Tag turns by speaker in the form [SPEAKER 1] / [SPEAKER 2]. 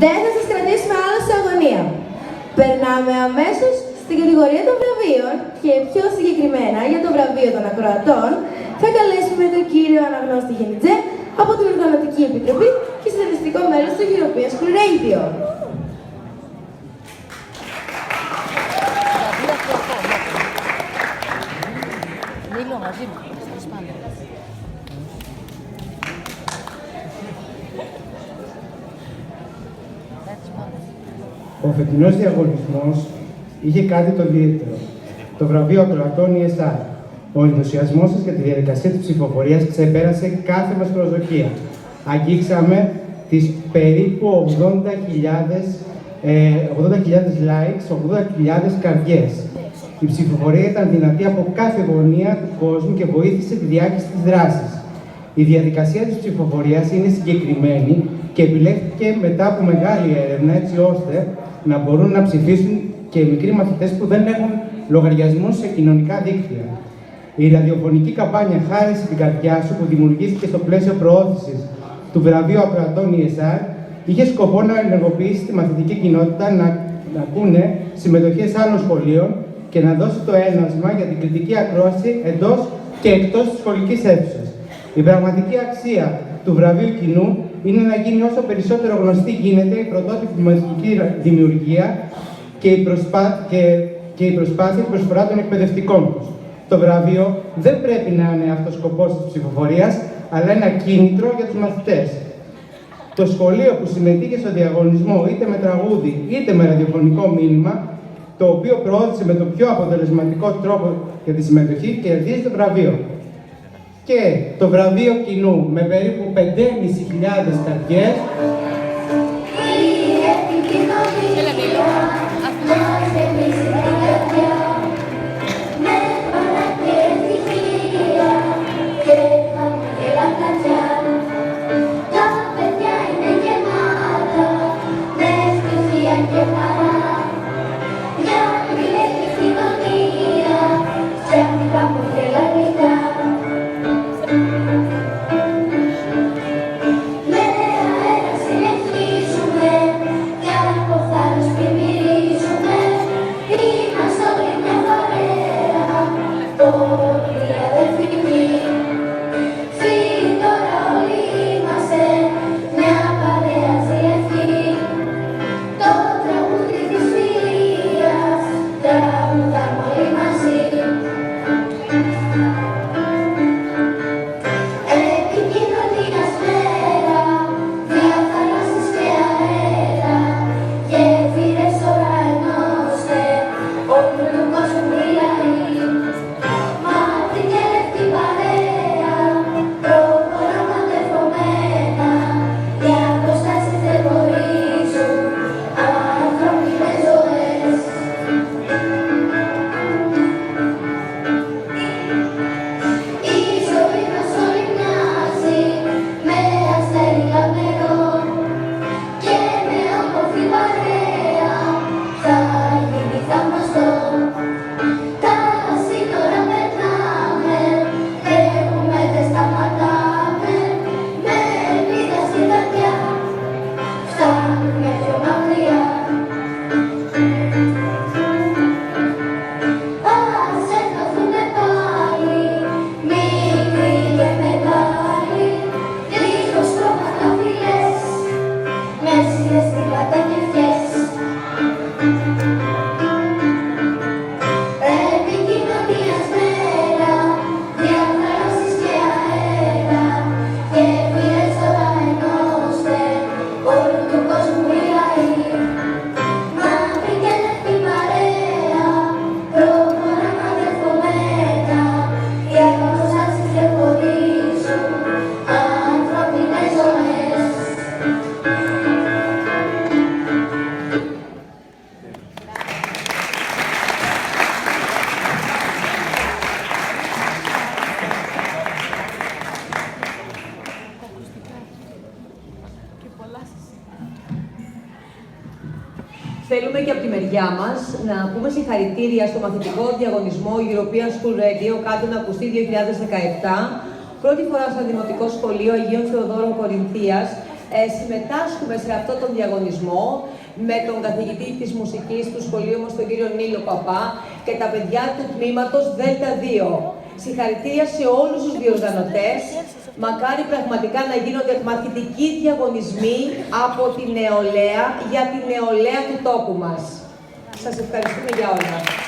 [SPEAKER 1] Δεν θα σας κρατήσουμε άλλο σε αγωνία. Περνάμε αμέσως στην κατηγορία των βραβείων και πιο συγκεκριμένα για το βραβείο των ακροατών θα καλέσουμε τον κύριο Αναγνώστη Γενιτζέ από την Οργανωτική Επιτροπή και συντονιστικό μέλος του European School Radio.
[SPEAKER 2] Ο φετινός διαγωνισμός είχε κάτι το ιδιαίτερο. Το βραβείο ακροατών ESR. Ο ενθουσιασμός σας για τη διαδικασία της ψηφοφορίας ξεπέρασε κάθε μας προσδοκία. Αγγίξαμε τις περίπου 80.000 likes, 80.000 καρδιές. Η ψηφοφορία ήταν δυνατή από κάθε γωνία του κόσμου και βοήθησε τη διάχυση της δράσης. Η διαδικασία της ψηφοφορίας είναι συγκεκριμένη και επιλέχθηκε μετά από μεγάλη έρευνα έτσι ώστε να μπορούν να ψηφίσουν και οι μικροί μαθητές που δεν έχουν λογαριασμούς σε κοινωνικά δίκτυα. Η ραδιοφωνική καμπάνια «Χάρισε την καρδιά σου» που δημιουργήθηκε στο πλαίσιο προώθησης του βραβείου ακροατών ESR είχε σκοπό να ενεργοποιήσει τη μαθητική κοινότητα να ακούνε συμμετοχές άλλων σχολείων και να δώσει το ένασμα για την κριτική ακρόαση εντός και εκτός της σχολικής αίθουσας. Η πραγματική αξία του βραβείου κοινού είναι να γίνει όσο περισσότερο γνωστή γίνεται η πρωτότυπη μαθητική δημιουργία και η προσπάθεια και προσφορά των εκπαιδευτικών τους. Το βραβείο δεν πρέπει να είναι αυτός ο σκοπός της ψηφοφορίας, αλλά ένα κίνητρο για τους μαθητές. Το σχολείο που συμμετείχε στο διαγωνισμό είτε με τραγούδι είτε με ραδιοφωνικό μήνυμα, το οποίο προώθησε με τον πιο αποτελεσματικό τρόπο για τη συμμετοχή, κερδίζει το βραβείο. Και το βραβείο κοινού με περίπου 5.500 καρδιές
[SPEAKER 3] Θέλουμε και από τη μεριά μας να πούμε συγχαρητήρια στο μαθητικό διαγωνισμό European School Radio κάτω να ακουστεί 2017. Πρώτη φορά στο Δημοτικό Σχολείο Αγίων Θεοδόρων Κορινθίας συμμετάσχουμε σε αυτόν τον διαγωνισμό με τον καθηγητή της μουσικής του σχολείου μας, τον κύριο Νίλο Παπά, και τα παιδιά του τμήματος Δέλτα 2. Συγχαρητήρια σε όλους τους διοργανωτές. Μακάρι πραγματικά να γίνονται μαθητικοί διαγωνισμοί από τη νεολαία για τη νεολαία του τόπου μας. Σας ευχαριστούμε για όλα.